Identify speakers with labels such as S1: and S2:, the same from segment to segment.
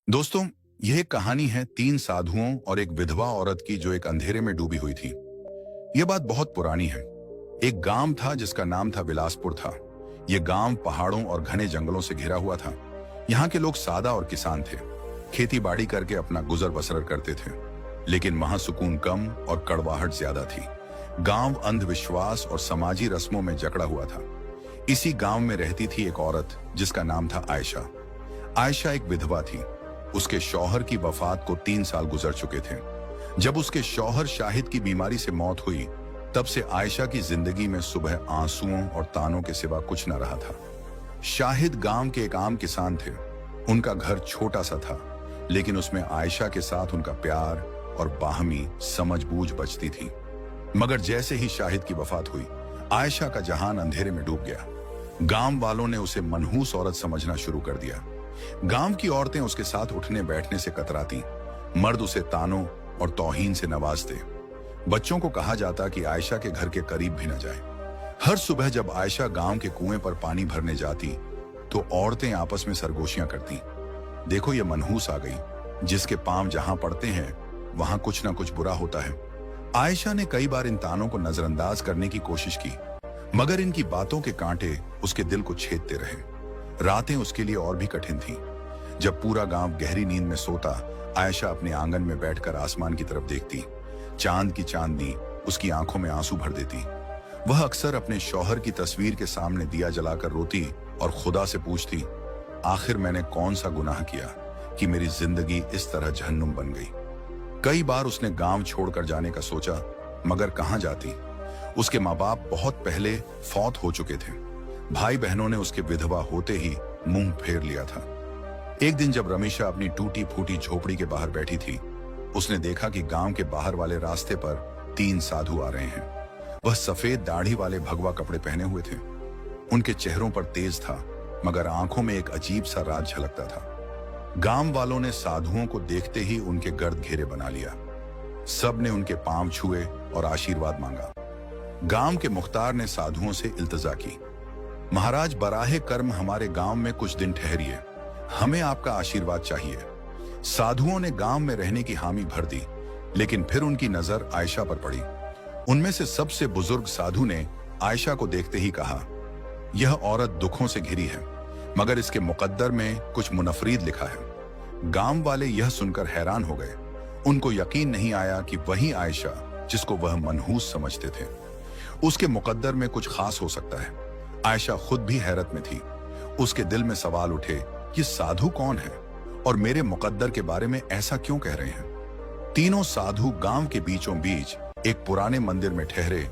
S1: दोस्तों, यह एक कहानी है तीन साधुओं और एक विधवा औरत की जो एक अंधेरे में डूबी हुई थी। यह बात बहुत पुरानी है। एक गांव था जिसका नाम था बिलासपुर था। यह गांव पहाड़ों और घने जंगलों से घिरा हुआ था। यहाँ के लोग सादा और किसान थे। खेती बाड़ी करके अपना गुजर बसर करते थे, लेकिन वहां सुकून कम और कड़वाहट ज्यादा थी। गांव अंधविश्वास और समाजी रस्मों में जकड़ा हुआ था। इसी गांव में रहती थी एक औरत जिसका नाम था आयशा। आयशा एक विधवा थी। उसके शौहर की वफात को 3 साल गुजर चुके थे। जब उसके शौहर शाहिद की बीमारी से मौत हुई, तब से आयशा की जिंदगी में सुबह आंसुओं और तानों के सिवा कुछ न रहा था। शाहिद गांव के एक आम किसान थे। उनका घर छोटा सा था, लेकिन उसमें आयशा के साथ उनका प्यार और बाहमी समझबूझ बचती थी। मगर जैसे ही शाहिद की वफात हुई, आयशा का जहान अंधेरे में डूब गया। गांव वालों ने उसे मनहूस औरत समझना शुरू कर दिया। गांव की औरतें उसके साथ उठने बैठने से कतराती, मर्द उसे तानों और तौहीन से नवाजते। बच्चों को कहा जाता कि आयशा के घर के करीब भी न जाए। हर सुबह जब आयशा गांव के कुएं पर पानी भरने जाती, तो औरतें आपस में सरगोशियां करती। देखो, ये मनहूस आ गई, जिसके पांव जहां पड़ते हैं वहां कुछ ना कुछ बुरा होता है। आयशा ने कई बार इन तानों को नजरअंदाज करने की कोशिश की, मगर इनकी बातों के कांटे उसके दिल को छेदते रहे। रातें उसके लिए और भी कठिन थीं। जब पूरा गांव गहरी नींद में सोता, आयशा अपने आंगन में बैठकर आसमान की तरफ देखती। चांद की चांदनी उसकी आंखों में आंसू भर देती। वह अक्सर अपने शौहर की तस्वीर के सामने दिया जलाकर रोती और खुदा से पूछती, आखिर मैंने कौन सा गुनाह किया कि मेरी जिंदगी इस तरह जहन्नुम बन गई। कई बार उसने गांव छोड़कर जाने का सोचा, मगर कहां जाती। उसके माँ बाप बहुत पहले फौत हो चुके थे। भाई बहनों ने उसके विधवा होते ही मुंह फेर लिया था। एक दिन जब रमेशा अपनी टूटी फूटी झोपड़ी के बाहर बैठी थी, उसने देखा कि गांव के बाहर वाले रास्ते पर 3 साधु आ रहे हैं। वह सफेद दाढ़ी वाले भगवा कपड़े पहने हुए थे। उनके चेहरों पर तेज था, मगर आंखों में एक अजीब सा राज झलकता था। गांव वालों ने साधुओं को देखते ही उनके गर्द घेरे बना लिया। सब ने उनके पांव छुए और आशीर्वाद मांगा। गांव के मुख्तार ने साधुओं से इल्तजा की, महाराज बराहे कर्म हमारे गांव में कुछ दिन ठहरिए, हमें आपका आशीर्वाद चाहिए। साधुओं ने गांव में रहने की हामी भर दी, लेकिन फिर उनकी नजर आयशा पर पड़ी। उनमें से सबसे बुजुर्ग साधु ने आयशा को देखते ही कहा, यह औरत दुखों से घिरी है, मगर इसके मुकद्दर में कुछ मुनफरीद लिखा है। गांव वाले यह सुनकर हैरान हो गए। उनको यकीन नहीं आया कि वही आयशा जिसको वह मनहूस समझते थे, उसके मुकद्दर में कुछ खास हो सकता है। आयशा खुद भी हैरत में थी। उसके दिल में सवाल उठे, ये साधु कौन है और मेरे मुकद्दर के बारे में ऐसा क्यों कह रहे हैं। तीनों साधु गांव के बीचों बीच एक पुराने मंदिर में ठहरे,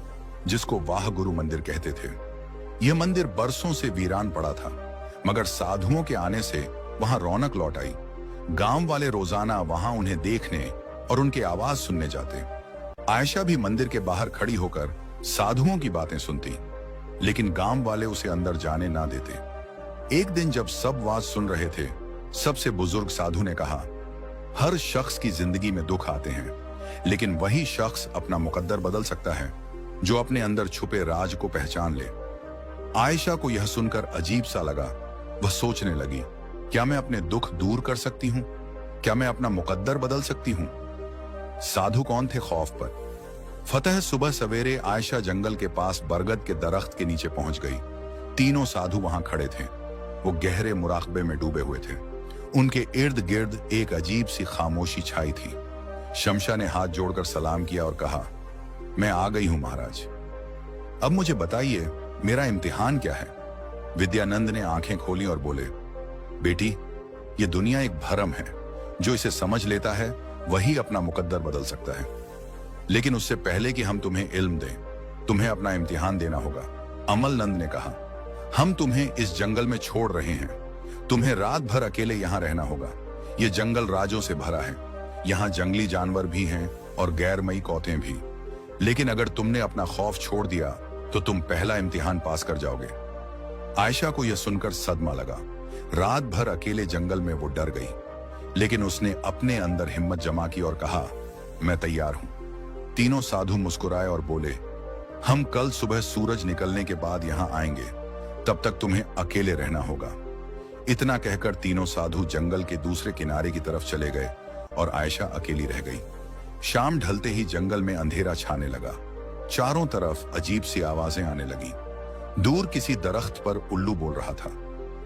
S1: जिसको वाह गुरु मंदिर कहते थे। यह मंदिर बरसों से वीरान पड़ा था, मगर साधुओं के आने से वहां रौनक लौट आई। गांव वाले रोजाना वहां उन्हें देखने और उनकी आवाज सुनने जाते। आयशा भी मंदिर के बाहर खड़ी होकर साधुओं की बातें सुनती, लेकिन गांव वाले उसे अंदर जाने ना देते। एक दिन जब सब वाज सुन रहे थे, सबसे बुजुर्ग साधु ने कहा, हर शख्स की जिंदगी में दुख आते हैं, लेकिन वही शख्स अपना मुकद्दर बदल सकता है जो अपने अंदर छुपे राज को पहचान ले। आयशा को यह सुनकर अजीब सा लगा। वह सोचने लगी, क्या मैं अपने दुख दूर कर सकती हूँ? क्या मैं अपना मुकद्दर बदल सकती हूँ? साधु कौन थे खौफ पर? फतेह सुबह सवेरे आयशा जंगल के पास बरगद के दरख्त के नीचे पहुंच गई। तीनों साधु वहां खड़े थे। वो गहरे मुराकबे में डूबे हुए थे। उनके इर्द गिर्द एक अजीब सी खामोशी छाई थी। शमशा ने हाथ जोड़कर सलाम किया और कहा, मैं आ गई हूं महाराज। अब मुझे बताइए, मेरा इम्तिहान क्या है? विद्यानंद ने आंखें खोली और बोले, बेटी, ये दुनिया एक भरम है। जो इसे समझ लेता है वही अपना मुकद्दर बदल सकता है। लेकिन उससे पहले कि हम तुम्हें इल्म दें, तुम्हें अपना इम्तिहान देना होगा। अमल नंद ने कहा, हम तुम्हें इस जंगल में छोड़ रहे हैं। तुम्हें रात भर अकेले यहाँ रहना होगा। ये जंगल राजों से भरा है। यहाँ जंगली जानवर भी हैं और गैरमई कौतें भी। लेकिन अगर तुमने अपना खौफ छोड़ दिया तो तुम पहला इम्तिहान पास कर जाओगे। आयशा को यह सुनकर सदमा लगा। रात भर अकेले जंगल में वो डर गई, लेकिन उसने अपने अंदर हिम्मत जमा की और कहा, मैं तैयार हूं। तीनों साधु मुस्कुराए और बोले, हम कल सुबह सूरज निकलने के बाद यहां आएंगे। तब तक तुम्हें अकेले रहना होगा। इतना कहकर तीनों साधु जंगल के दूसरे किनारे की तरफ चले गए और आयशा अकेली रह गई। शाम ढलते ही जंगल में अंधेरा छाने लगा। चारों तरफ अजीब सी आवाजें आने लगी। दूर किसी दरख्त पर उल्लू बोल रहा था।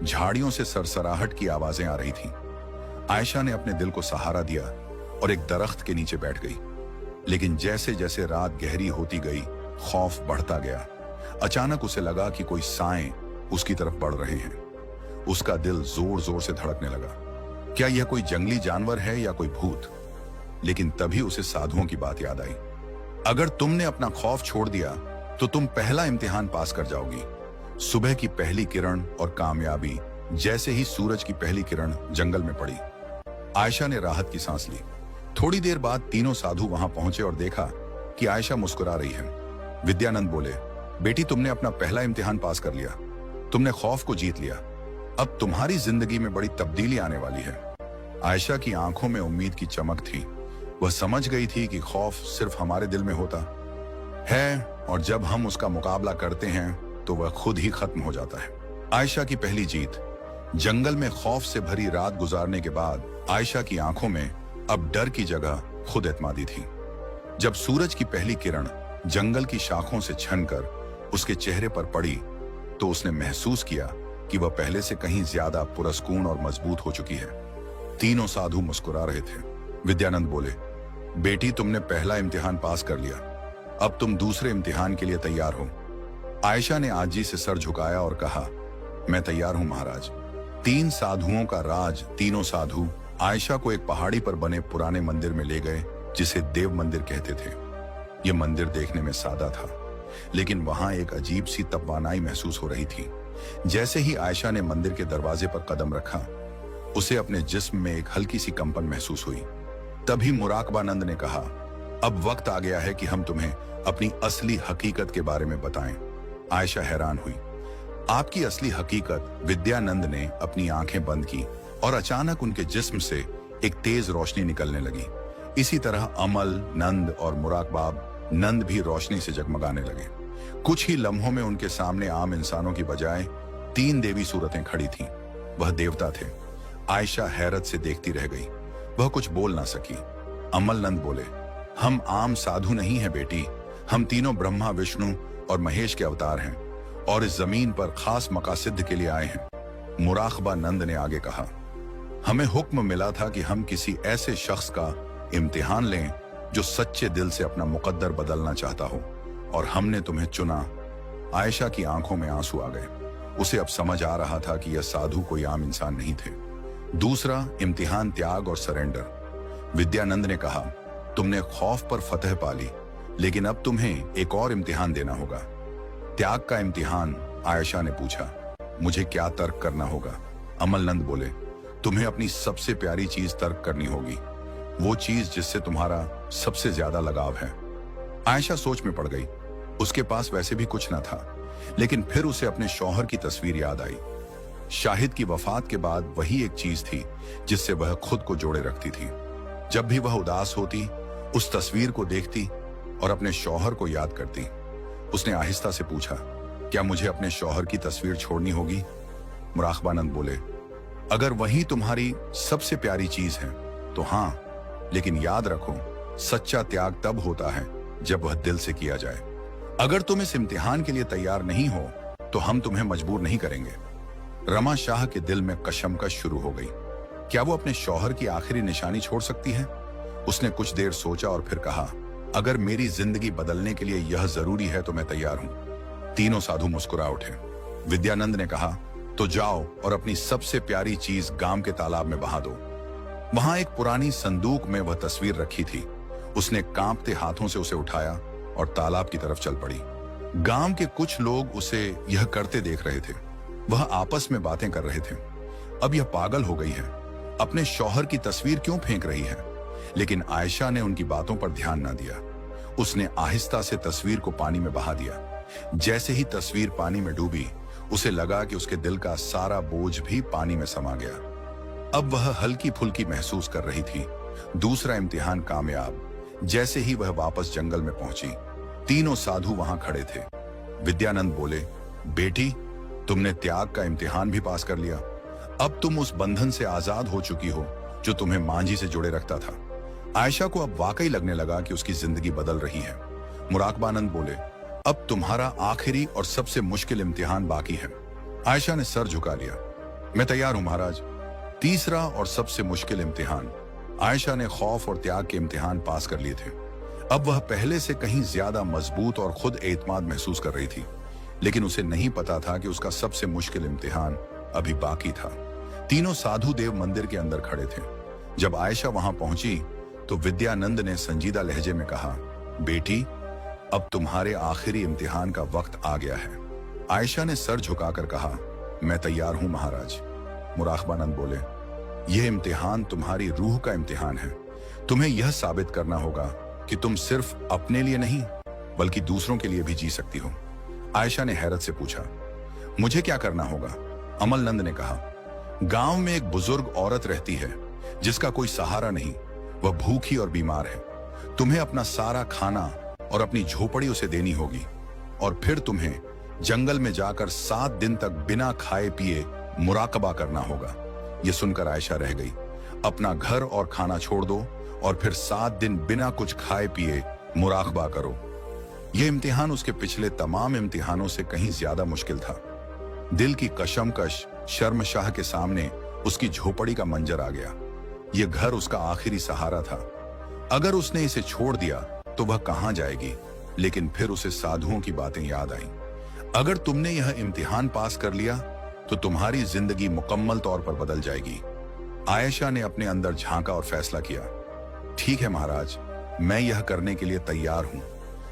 S1: झाड़ियों से सरसराहट की आवाजें आ रही थीं। आयशा ने अपने दिल को सहारा दिया और एक दरख्त के नीचे बैठ गई। लेकिन जैसे जैसे रात गहरी होती गई, खौफ बढ़ता गया। अचानक उसे लगा कि कोई साएं उसकी तरफ बढ़ रहे हैं। उसका दिल जोर जोर से धड़कने लगा। क्या यह कोई जंगली जानवर है या कोई भूत? लेकिन तभी उसे साधुओं की बात याद आई। अगर तुमने अपना खौफ छोड़ दिया तो तुम पहला इम्तिहान पास कर जाओगी। सुबह की पहली किरण और कामयाबी। जैसे ही सूरज की पहली किरण जंगल में पड़ी, आयशा ने राहत की सांस ली। थोड़ी देर बाद तीनों साधु वहां पहुंचे और देखा कि आयशा मुस्कुरा रही है। विद्यानंद बोले, बेटी, तुमने अपना पहला इम्तिहान पास कर लिया। तुमने खौफ को जीत लिया। अब तुम्हारी जिंदगी में बड़ी तब्दीली आने वाली है। आयशा की आंखों में उम्मीद की चमक थी। वह समझ गई थी कि खौफ सिर्फ हमारे दिल में होता है और जब हम उसका मुकाबला करते हैं तो वह खुद ही खत्म हो जाता है। आयशा की पहली जीत। जंगल में खौफ से भरी रात गुजारने के बाद आयशा की आंखों में अब डर की जगह खुद एतमादी थी। जब सूरज की पहली किरण जंगल की शाखों से छनकर उसके चेहरे पर पड़ी तो उसने महसूस किया कि वह पहले से कहीं ज्यादा पुरस्कून और मजबूत हो चुकी है। तीनों साधु मुस्कुरा रहे थे। विद्यानंद बोले, बेटी, तुमने पहला इम्तिहान पास कर लिया। अब तुम दूसरे इम्तिहान के लिए तैयार हो। आयशा ने आजी से सर झुकाया और कहा, मैं तैयार हूं महाराज। तीन साधुओं का राज। तीनों साधु आयशा को एक पहाड़ी पर बने पुराने मंदिर में ले गए जिसे देव मंदिर कहते थे। यह मंदिर देखने में सादा था, लेकिन वहां एक अजीब सी तवानाई महसूस हो रही थी। जैसे ही आयशा ने मंदिर के दरवाजे पर कदम रखा, उसे अपने जिस्म में एक हल्की सी कंपन महसूस हुई। तभी मुराकबानंद ने कहा, अब वक्त आ गया है कि हम तुम्हें अपनी असली हकीकत के बारे में बताएं। आयशा हैरान हुई। आपकी असली हकीकत? विद्यानंद ने अपनी आंखें बंद की और अचानक उनके जिस्म से एक तेज रोशनी निकलने लगी। इसी तरह अमल, नंद और मुराकबाब नंद भी रोशनी से जगमगाने लगे। कुछ ही लम्हों में उनके सामने आम इंसानों की बजाय तीन देवी सूरतें खड़ी थीं। वह देवता थे। आयशा हैरत से देखती रह गई। वह कुछ बोल ना सकी। अमल नंद बोले, हम आम साधु नहीं हैं बेटी। हम तीनों ब्रह्मा, विष्णु और महेश के अवतार हैं और इस जमीन पर खास मकासद के लिए आए हैं। मुराकबा नंद ने आगे कहा, हमें हुक्म मिला था कि हम किसी ऐसे शख्स का इम्तिहान लें जो सच्चे दिल से अपना मुकद्दर बदलना चाहता हो, और हमने तुम्हें चुना। आयशा की आंखों में आंसू आ गए। उसे अब समझ आ रहा था कि यह साधु कोई आम इंसान नहीं थे। दूसरा इम्तिहान, त्याग और सरेंडर। विद्यानंद ने कहा, तुमने खौफ पर फतह पा ली, लेकिन अब तुम्हें एक और इम्तिहान देना होगा। त्याग का इम्तिहान। आयशा ने पूछा, मुझे क्या तर्क करना होगा? अमलनंद बोले, तुम्हें अपनी सबसे प्यारी चीज तर्क करनी होगी, वो चीज जिससे तुम्हारा सबसे ज्यादा लगाव है। आयशा सोच में पड़ गई। उसके पास वैसे भी कुछ न था, लेकिन फिर उसे अपने शौहर की तस्वीर याद आई। शाहिद की वफात के बाद वही एक चीज थी जिससे वह खुद को जोड़े रखती थी। जब भी वह उदास होती, उस तस्वीर को देखती और अपने शौहर को याद करती। उसने आहिस्ता से पूछा, क्या मुझे अपने शौहर की तस्वीर छोड़नी होगी? मुराकबानंद बोले, अगर वही तुम्हारी सबसे प्यारी चीज है तो हाँ, लेकिन याद रखो, सच्चा त्याग तब होता है जब वह दिल से किया जाए। अगर तुम इस इम्तिहान के लिए तैयार नहीं हो तो हम तुम्हें मजबूर नहीं करेंगे। रमा शाह के दिल में कशमकश शुरू हो गई। क्या वो अपने शौहर की आखिरी निशानी छोड़ सकती है? उसने कुछ देर सोचा और फिर कहा, अगर मेरी जिंदगी बदलने के लिए यह जरूरी है तो मैं तैयार हूं। तीनों साधु मुस्कुरा उठे। विद्यानंद ने कहा, तो जाओ और अपनी सबसे प्यारी चीज गांव के तालाब में बहा दो। वहां एक पुरानी संदूक में वह तस्वीर रखी थी। उसने कांपते हाथों से उसे उठाया और तालाब की तरफ चल पड़ी। गांव के कुछ लोग उसे यह करते देख रहे थे। वह आपस में बातें कर रहे थे, अब यह पागल हो गई है, अपने शौहर की तस्वीर क्यों फेंक रही है? लेकिन आयशा ने उनकी बातों पर ध्यान ना दिया। उसने आहिस्ता से तस्वीर को पानी में बहा दिया। जैसे ही तस्वीर पानी में डूबी, उसे लगा कि उसके दिल का सारा बोझ भी पानी में समा गया। अब वह हल्की फुल्की महसूस कर रही थी। दूसरा इम्तिहान कामयाब। जैसे ही वह वापस जंगल में पहुंची, तीनों साधु वहां खड़े थे। विद्यानंद बोले, बेटी, तुमने त्याग का इम्तिहान भी पास कर लिया। अब तुम उस बंधन से आजाद हो चुकी हो जो तुम्हें मांझी से जुड़े रखता था। आयशा को अब वाकई लगने लगा कि उसकी जिंदगी बदल रही है। मुराकबानंद बोले, अब तुम्हारा आखिरी और सबसे मुश्किल इम्तिहान बाकी है। आयशा ने सर झुका लिया। मैं तैयार हूं महाराज। तीसरा और सबसे मुश्किल इम्तिहान। आयशा ने खौफ और त्याग के इम्तिहान पास कर लिए थे। अब वह पहले से कहीं ज्यादा मजबूत और खुद एतमाद महसूस कर रही थी, लेकिन उसे नहीं पता था कि उसका सबसे मुश्किल इम्तिहान अभी बाकी था। तीनों साधु देव मंदिर के अंदर खड़े थे। जब आयशा वहां पहुंची तो विद्यानंद ने संजीदा लहजे में कहा, बेटी, अब तुम्हारे आखिरी इम्तिहान का वक्त आ गया है। आयशा ने सर झुकाकर कहा, मैं तैयार हूं महाराज। मुराकबानंद बोले, यह इम्तिहान तुम्हारी रूह का इम्तिहान है। तुम्हें यह साबित करना होगा कि तुम सिर्फ अपने लिए नहीं बल्कि दूसरों के लिए भी जी सकती हो। आयशा ने हैरत से पूछा, मुझे क्या करना होगा? अमलनंद ने कहा, गांव में एक बुजुर्ग औरत रहती है जिसका कोई सहारा नहीं। वह भूखी और बीमार है। तुम्हें अपना सारा खाना और अपनी झोपड़ी उसे देनी होगी और फिर तुम्हें जंगल में जाकर 7 दिन तक बिना खाए पिए मुराकबा करना होगा। यह सुनकर आयशा रह गई। अपना घर और खाना छोड़ दो और फिर 7 दिन बिना कुछ खाए पिए मुराकबा करो। यह इम्तिहान उसके पिछले तमाम इम्तिहानों से कहीं ज्यादा मुश्किल था। दिल की कशमकश शर्मशाह के सामने उसकी झोपड़ी का मंजर आ गया। यह घर उसका आखिरी सहारा था। अगर उसने इसे छोड़ दिया तो वह कहां जाएगी? लेकिन फिर उसे साधुओं की बातें याद आई। अगर तुमने यह इम्तिहान पास कर लिया तो तुम्हारी जिंदगी मुकम्मल तौर पर बदल जाएगी। आयशा ने अपने अंदर झांका और फैसला किया, ठीक है महाराज, मैं यह करने के लिए तैयार हूं।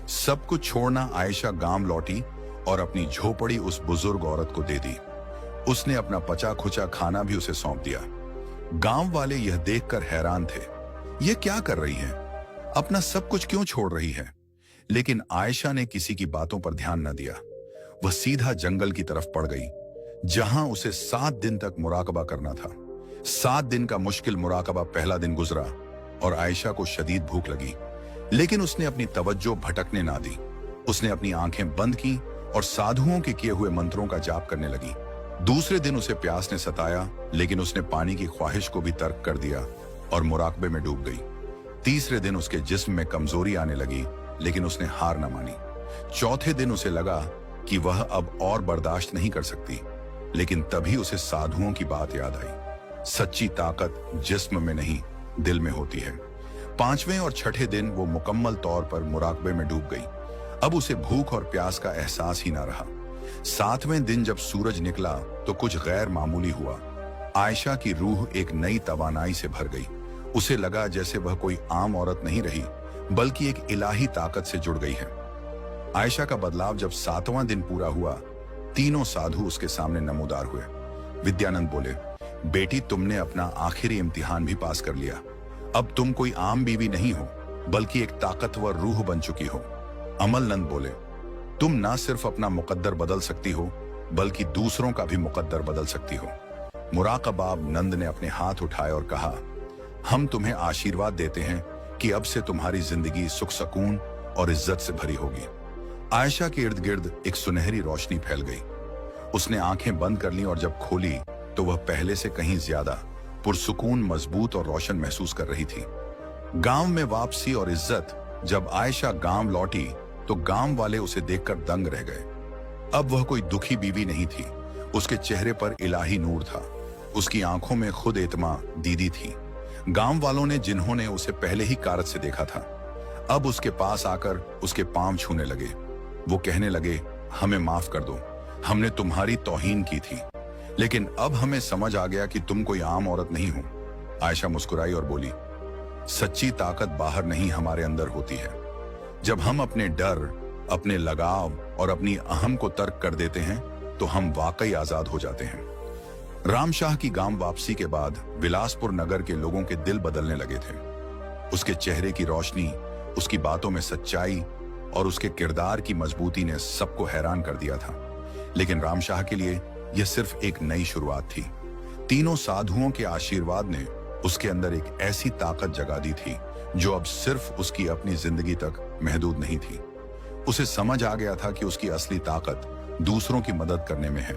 S1: सब कुछ छोड़ना आयशा गांव लौटी और अपनी झोपड़ी उस बुजुर्ग औरत को दे दी। उसने अपना पचा खुचा खाना भी उसे सौंप दिया। गांव वाले यह देखकर हैरान थे। यह क्या कर रही है? अपना सब कुछ क्यों छोड़ रही है? लेकिन आयशा ने किसी की बातों पर ध्यान न दिया। वह सीधा जंगल की तरफ पड़ गई, जहां उसे 7 दिन तक मुराकबा करना था। 7 दिन का मुश्किल मुराकबा पहला दिन गुजरा और आयशा को शदीद भूख लगी, लेकिन उसने अपनी तवज्जो भटकने ना दी। उसने अपनी आंखें बंद की और साधुओं के किए हुए मंत्रों का जाप करने लगी। दूसरे दिन उसे प्यास ने सताया, लेकिन उसने पानी की ख्वाहिश को भी तर्क कर दिया और मुराकबे में डूब गई। तीसरे दिन उसके जिस्म में कमजोरी आने लगी, लेकिन उसने हार न मानी। चौथे दिन उसे लगा कि वह अब और बर्दाश्त नहीं कर सकती, लेकिन तभी उसे साधुओं की बात याद आई। सच्ची ताकत जिस्म में नहीं, दिल में होती है। 5वें और 6ठे दिन वो मुकम्मल तौर पर मुराकबे में डूब गई। अब उसे भूख और प्यास का एहसास ही ना रहा। 7वें दिन जब सूरज निकला तो कुछ गैर मामूली हुआ। आयशा की रूह एक नई तवानाई से भर गई। उसे लगा जैसे वह कोई आम औरत नहीं रही, बल्कि एक इलाही ताकत से जुड़ गई है। आयशा का बदलाव जब 7वां दिन पूरा हुआ, तीनों साधु उसके सामने नमूदार हुए। विद्यानंद बोले, बेटी, तुमने अपना आखिरी इम्तिहान भी पास कर लिया। अब तुम कोई आम बीवी नहीं हो, बल्कि एक ताकतवर रूह बन चुकी हो। अमलनंद बोले, तुम ना सिर्फ अपना मुकद्दर बदल सकती हो, बल्कि दूसरों का भी मुकद्दर बदल सकती हो। मुराकबाब नंद ने अपने हाथ उठाए और कहा, हम तुम्हें आशीर्वाद देते हैं कि अब से तुम्हारी जिंदगी सुख सुकून और इज्जत से भरी होगी। आयशा के इर्द गिर्द एक सुनहरी रोशनी फैल गई। उसने आंखें बंद कर ली और जब खोली तो वह पहले से कहीं ज्यादा पुरसुकून, मजबूत और रोशन महसूस कर रही थी। गांव में वापसी और इज्जत। जब आयशा गांव लौटी तो गांव वाले उसे देखकर दंग रह गए। अब वह कोई दुखी बीवी नहीं थी। उसके चेहरे पर इलाही नूर था। उसकी आंखों में खुद एतमा दीदी थी। गांव वालों ने, जिन्होंने उसे पहले ही कारत से देखा था, अब उसके पास आकर उसके पांव छूने लगे। वो कहने लगे, हमें माफ कर दो, हमने तुम्हारी तौहीन की थी, लेकिन अब हमें समझ आ गया कि तुम कोई आम औरत नहीं हो। आयशा मुस्कुराई और बोली, सच्ची ताकत बाहर नहीं, हमारे अंदर होती है। जब हम अपने डर, अपने लगाव और अपनी अहम को तर्क कर देते हैं तो हम वाकई आजाद हो जाते हैं। रामशाह की गांव वापसी के बाद बिलासपुर नगर के लोगों के दिल बदलने लगे थे। उसके चेहरे की रोशनी, उसकी बातों में सच्चाई और उसके किरदार की मजबूती ने सबको हैरान कर दिया था। लेकिन रामशाह के लिए यह सिर्फ एक नई शुरुआत थी। तीनों साधुओं के आशीर्वाद ने उसके अंदर एक ऐसी ताकत जगा दी थी जो अब सिर्फ उसकी अपनी जिंदगी तक महदूद नहीं थी। उसे समझ आ गया था कि उसकी असली ताकत दूसरों की मदद करने में है,